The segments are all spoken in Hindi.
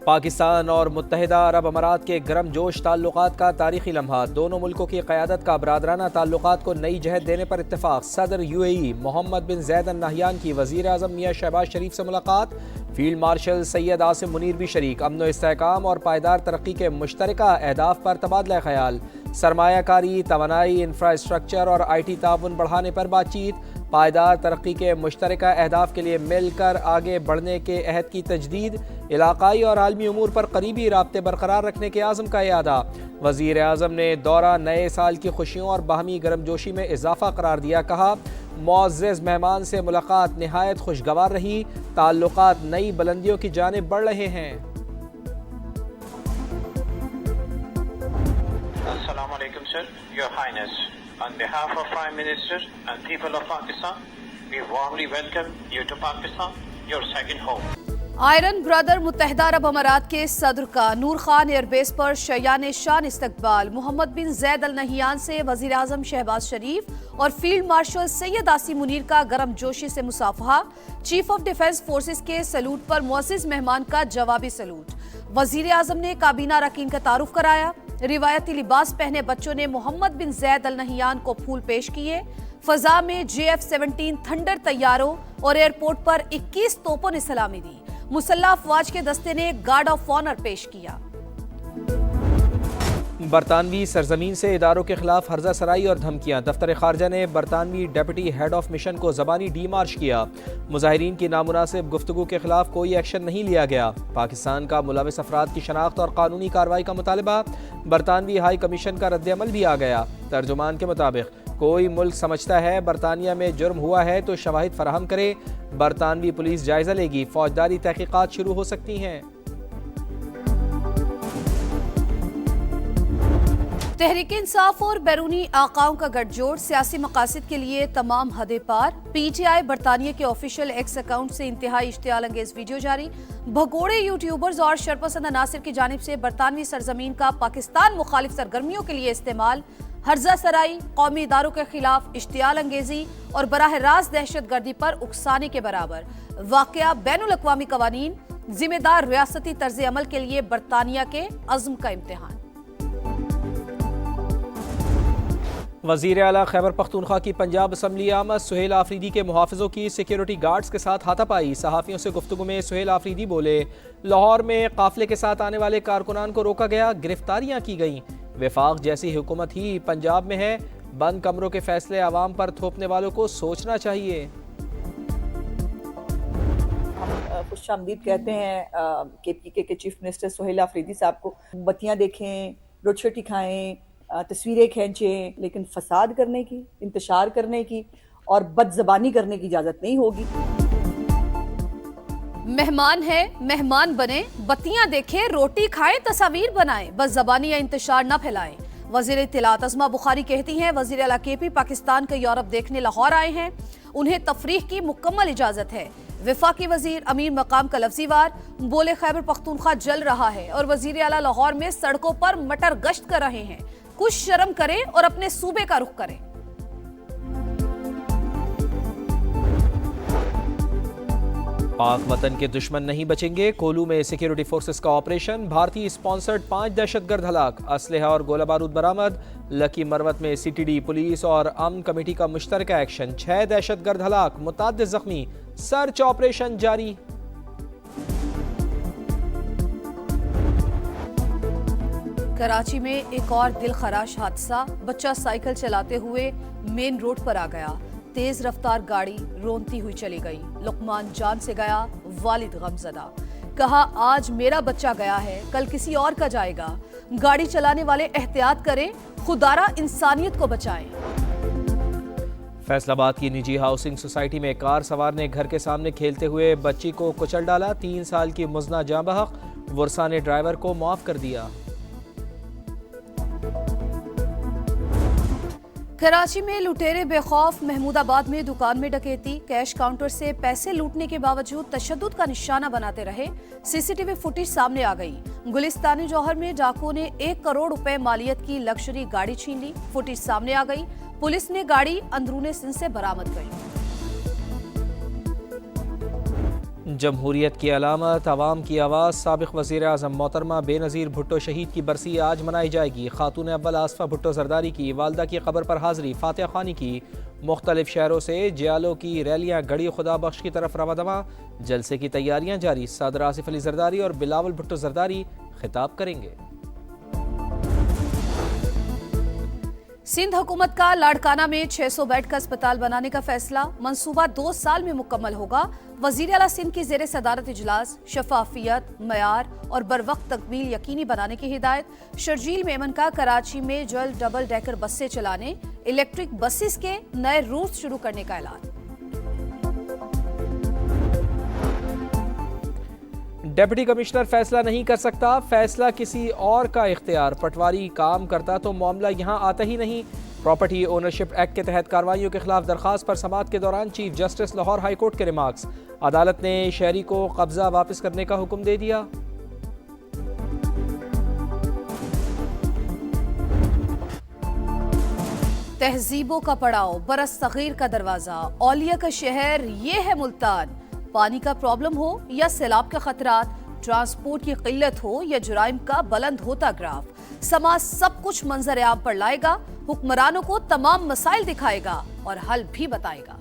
पाकिस्तान और मुत्तहिदा अरब अमारात के गर्म जोश ताल्लुकात का तारीखी लम्हा। दोनों मुल्कों की क़यादत का बरादराना ताल्लुकात को नई जहत देने पर इत्तेफाक। सदर UAE मोहम्मद बिन ज़ैद अल नहयान की वज़ीर आज़म मियाँ शहबाज शरीफ से मुलाकात। फील्ड मार्शल सैयद आसिम मुनीर भी शरीक। अमन व इस्तेहकाम और पायदार तरक्की के मुश्तरका अहदाफ पर तबादला ख्याल। सरमायाकारी, तवानाई, इंफ्रास्ट्रक्चर और IT ताउन बढ़ाने पर बातचीत। पायदार तरक्की के मुश्तरका अहदाफ के लिए मिलकर आगे बढ़ने के अहद की तजदीद। इलाकाई और आलमी उमूर पर करीबी राब्ते बरकरार रखने के आज़म का यादा। वज़ीर आज़म ने दौरा नए साल की खुशियों और बाहमी गर्मजोशी में इजाफा करार दिया। कहा, मुअज़्ज़ज़ मेहमान से मुलाकात निहायत खुशगवार रही। ताल्लुकात नई बुलंदियों की जानिब बढ़ रहे हैं। Assalamu alaikum, sir. Your Highness, on behalf of Prime Minister and people of Pakistan, we warmly welcome you to Pakistan, your second home. Iron brother मुत्तहिदा अरब अमारात के सदर का नूर खान एयरबेस पर शयान शान इस्तकबाल। मोहम्मद बिन ज़ैद अल नहयान से वज़ीर आज़म शहबाज शरीफ और फील्ड मार्शल सैयद आसिम मुनीर का गर्म जोशी से मुसाफहा। चीफ ऑफ डिफेंस फोर्सेस के सलूट पर मुअज़्ज़ज़ मेहमान का जवाबी सलूट। वज़ीर आज़म ने काबीना अरकान का तारुफ कराया। रिवायती लिबास पहने बच्चों ने मोहम्मद बिन ज़ैद अल नहयान को फूल पेश किए। फजा में JF-17 थंडर तैयारों और एयरपोर्ट पर 21 तोपों ने सलामी दी। मुसल्लह अफवाज के दस्ते ने गार्ड ऑफ ऑनर पेश किया। बरतानवी सरजमीन से इदारों के खिलाफ हर्जा सराई और धमकियां। दफ्तर खारजा ने बरतानवी डेप्यूटी हेड ऑफ मिशन को ज़बानी डीमार्च किया। मुजाहिरीन की नामुनासिब गुफ्तगू के खिलाफ कोई एक्शन नहीं लिया गया। पाकिस्तान का मुलविस अफराद की शनाख्त और कानूनी कार्रवाई का मुतालबा। बरतानवी हाई कमीशन का रद्द-ए-अमल भी आ गया। तर्जुमान के मुताबिक, कोई मुल्क समझता है बरतानिया में जुर्म हुआ है तो शवाहिद फराहम करे। बरतानवी पुलिस जायजा लेगी। फौजदारी तहकीकात शुरू हो सकती हैं। तहरीक इंसाफ और बैरूनी आकाओं का गठजोड़ सियासी मकासद के लिए तमाम हदें पार। PTI बरतानिया के ऑफिशियल एक्स अकाउंट से इंतहाई इश्तियाल अंगेज वीडियो जारी। भगोड़े यूट्यूबर्स और शरपसंद अनासिर की जानिब से बरतानवी सरजमीन का पाकिस्तान मुखालिफ सरगर्मियों के लिए इस्तेमाल। हर्जा सराई, कौमी इदारों के खिलाफ इश्तियाल अंगेजी और बराह रास्त दहशत गर्दी पर उकसाने के बराबर। वाकया बैनुल अक़वामी कवानीन, जिम्मेदार रियासती तर्ज अमल के लिए बरतानिया के अज़्म का इम्तिहान। वज़ीर आला खैबर पख्तूनख्वा की पंजाब असम्बली आमद सुहेल आफरीदी के मुहाफ़िज़ों की सिक्योरिटी गार्ड्स के साथ हाथापाई। सहाफ़ियों से गुफ्तगू में सुहेल आफरीदी बोले, लाहौर में काफ़िले के साथ आने वाले कारकुनान को रोका गया, गिरफ्तारियाँ की गईं। वफाक जैसी हुकूमत ही पंजाब में है। बंद कमरों के फैसले आवाम पर थोपने वालों को सोचना चाहिए। हम खुशामदीद कहते हैं KPK के चीफ मिनिस्टर सुहेल आफरीदी साहब को। बत्तियां देखें, रोटी खाएं, तस्वीरें खींचें, लेकिन फसाद करने की, इंतशार करने की और बदज़बानी करने की इजाज़त नहीं होगी। मेहमान है, मेहमान बने, बत्तियां देखें, रोटी खाएं, तस्वीर बनाएं, बस ज़बानी या इंतशार न फैलाएं। वज़ीर इत्तलात अज़मा बुखारी कहती हैं, वज़ीर आला KP पाकिस्तान के यूरोप देखने लाहौर आए हैं। उन्हें तफरीह की मुकम्मल इजाज़त है। वफाकी वज़ीर अमीर मकाम का लफ्ज़ी वार बोले, खैबर पख्तूनख्वा जल रहा है और वज़ीर आला लाहौर में सड़कों पर मटर गश्त कर रहे हैं। कुछ शर्म करें और अपने सूबे का रुख करें। पाक वतन के दुश्मन नहीं बचेंगे। कोलू में सिक्योरिटी फोर्सेस का ऑपरेशन। भारतीय स्पॉन्सर्ड 5 दहशतगर्द हलाक। असलहा और गोला बारूद बरामद। लकी मरवत में CTD पुलिस और अमन कमेटी का मुश्तरका एक्शन। 6 दहशतगर्द हलाक, मुताद्दिद जख्मी। सर्च ऑपरेशन जारी। कराची में एक और दिल खराश हादसा। बच्चा साइकिल चलाते हुए मेन रोड पर आ गया। तेज रफ्तार गाड़ी रोनती हुई चली गई। लुकमान जान से गया, वालिद गमज़दा। कहा, आज मेरा बच्चा गया है, कल किसी और का जाएगा। गाड़ी चलाने वाले एहतियात करें, खुदारा इंसानियत को बचाएं। फैसलाबाद की निजी हाउसिंग सोसाइटी में कार सवार ने घर के सामने खेलते हुए बच्ची को कुचल डाला। 3 साल की मुजना जाँ बहक। वर्षा ने ड्राइवर को माफ कर दिया। कराची में लुटेरे बेखौफ। महमूदाबाद में दुकान में डकैती। कैश काउंटर से पैसे लूटने के बावजूद तशद्दुद का निशाना बनाते रहे। CCTV फुटेज सामने आ गई। गुलिस्तानी जौहर में डाकुओं ने 1 करोड़ रुपए मालियत की लग्जरी गाड़ी छीन ली। फुटेज सामने आ गई। पुलिस ने गाड़ी अंदरूने सिंध से बरामद की। जमहूरियत की अलामत अवाम की आवाज़ साबिक़ वज़ीर आज़म मोहतरमा बेनज़ीर भुट्टो शहीद की बरसी आज मनाई जाएगी। खातून अव्वल आसफ़ा भुट्टो जरदारी की वालदा की कब्र पर हाज़री, फातिहा ख़ानी की। मुख्तलिफ शहरों से जियालों की रैलियाँ गढ़ी खुदा बख्श की तरफ रवादवा। जलसे की तैयारियाँ जारी। सदर आसिफ अली जरदारी और बिलावल भुट्टो जरदारी खिताब करेंगे। सिंध हुकूमत का लाड़काना में 600 बेड का अस्पताल बनाने का फैसला, मंसूबा 2 साल में मुकम्मल होगा। वजीर आला सिंध की जेर सदारत इजलास शफाफियत, मयार और बरवक्त तकमील यकीनी बनाने की हिदायत। शर्जील मेमन का कराची में जल्द डबल डेकर बसें चलाने, इलेक्ट्रिक बसेस के नए रूट शुरू करने का ऐलान। डिप्टी कमिश्नर फैसला नहीं कर सकता, फैसला किसी और का इख्तियार। पटवारी काम करता तो मामला यहाँ आता ही नहीं। प्रॉपर्टी ओनरशिप एक्ट के तहत कार्रवाइयों के खिलाफ दरखास्त पर समाअत के दौरान chief justice Lahore high court के रिमार्क्स। अदालत ने शहरी को कब्जा वापस करने का हुक्म दे दिया। तहजीबों का पड़ाव, बरस सगीर का दरवाजा, औलिया का शहर, ये है मुल्तान। पानी का प्रॉब्लम हो या सैलाब के खतरात, ट्रांसपोर्ट की किल्लत हो या जुराइम का बुलंद होता ग्राफ, समाज सब कुछ मंजर आम पर लाएगा। हुक्मरानों को तमाम मसाइल दिखाएगा और हल भी बताएगा।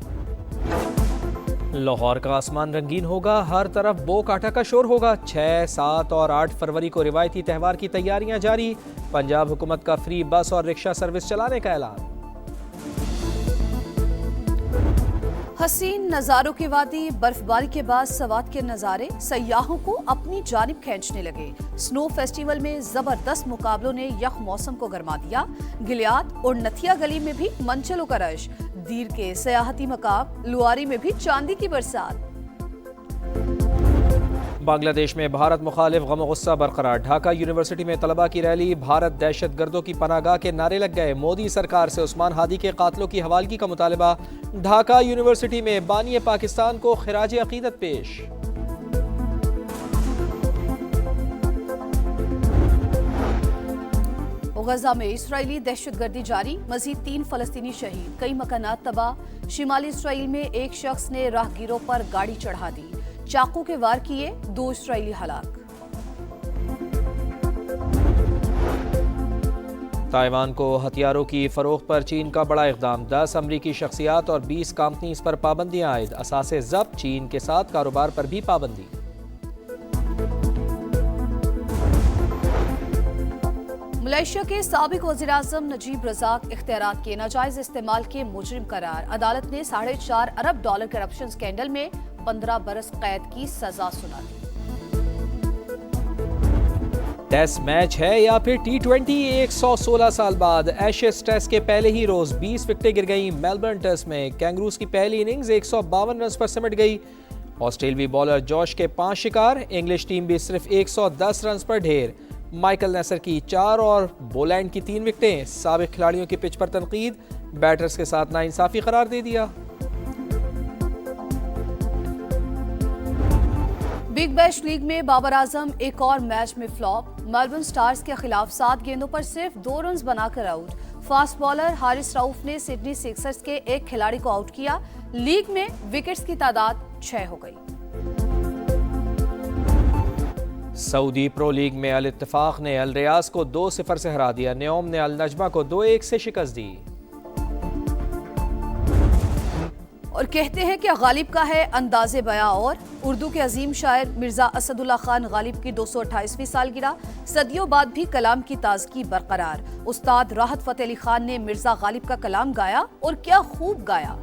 लाहौर का आसमान रंगीन होगा, हर तरफ बो काटा का शोर होगा। 6, 7 और 8 फरवरी को रिवायती त्यौहार की तैयारियां जारी। पंजाब हुकूमत का फ्री बस और रिक्शा सर्विस चलाने का ऐलान। हसीन नज़ारों की वादी, बर्फबारी के बाद सवात के नज़ारे सयाहों को अपनी जानिब खींचने लगे। स्नो फेस्टिवल में जबरदस्त मुकाबलों ने यख मौसम को गरमा दिया। गिलियात और नथिया गली में भी मंचलों का रश, दीर के सयाहती मकाम लुआरी में भी चांदी की बरसात। बांग्लादेश में भारत मुखालिफ गम गुस्सा बरकरार। ढाका यूनिवर्सिटी में तलबा की रैली, भारत दहशतगर्दों की पनागाह के नारे लग गए। मोदी सरकार से उस्मान हादी के कातलों की हवालगी का मुतालबा। ढाका यूनिवर्सिटी में बानी पाकिस्तान को खिराज अकीदत पेश। गजा में इसराइली दहशतगर्दी जारी, मजीद 3 फलस्तीनी शहीद, कई मकानात तबाह। शिमाली इसराइल में एक शख्स ने राहगीरों पर गाड़ी चढ़ा दी, चाकू के वार किए, 2 इसराइली हलाक। ताइवान को हथियारों की फरोख्त पर चीन का बड़ा इक़दाम। 10 अमरीकी शख्सियात और 20 कंपनीज पर पाबंदियां आयद। असासे जब्त, चीन के साथ कारोबार पर भी पाबंदी। मलेशिया के साबिक वज़ीर-ए-आज़म नजीब रज़ाक इख्तियारात के नाजायज इस्तेमाल के मुजरिम करार। अदालत ने $4.5 अरब करप्शन स्कैंडल में 15 बरस कैद की सजा सुना दी। टेस्ट मैच है या फिर T20? 116 साल बाद एशेज टेस्ट के पहले ही रोज 20 विकेटें गिर गईं। मेलबर्न टेस्ट में कैंगरूज की पहली इनिंग्स 152 रन पर सिमट गई। ऑस्ट्रेलवी बॉलर जॉश के 5 शिकार। इंग्लिश टीम भी सिर्फ 110 रन पर ढेर। माइकल नेसर की 4 और बोलैंड की 3 विकेटें। साबिक खिलाड़ियों की पिच पर तनकीद, बैटर्स के साथ नाइंसाफी करार दे दिया। बिग बैश लीग में बाबर आजम एक और मैच में फ्लॉप। मेलबर्न स्टार्स के खिलाफ 7 गेंदों पर सिर्फ 2 रन बनाकर out. Fast bowler Haris Rauf ने सिडनी सिक्सर्स के एक खिलाड़ी को आउट किया। लीग में विकेट्स की तादाद 6 हो गई। सऊदी प्रो लीग में अल इत्तेफाक ने अल रियाज को 2-0 से हरा दिया। न्योम ने अल नजमा को 2-1 से शिकस्त दी। और कहते हैं कि गालिब का है अंदाज़े बयां। और उर्दू के अजीम शायर मिर्जा असदुल्ला खान गालिब की 228वीं सालगिरह। सदियों बाद भी कलाम की ताजगी बरकरार। उस्ताद राहत फतेह अली खान ने मिर्जा गालिब का कलाम गाया और क्या खूब गाया।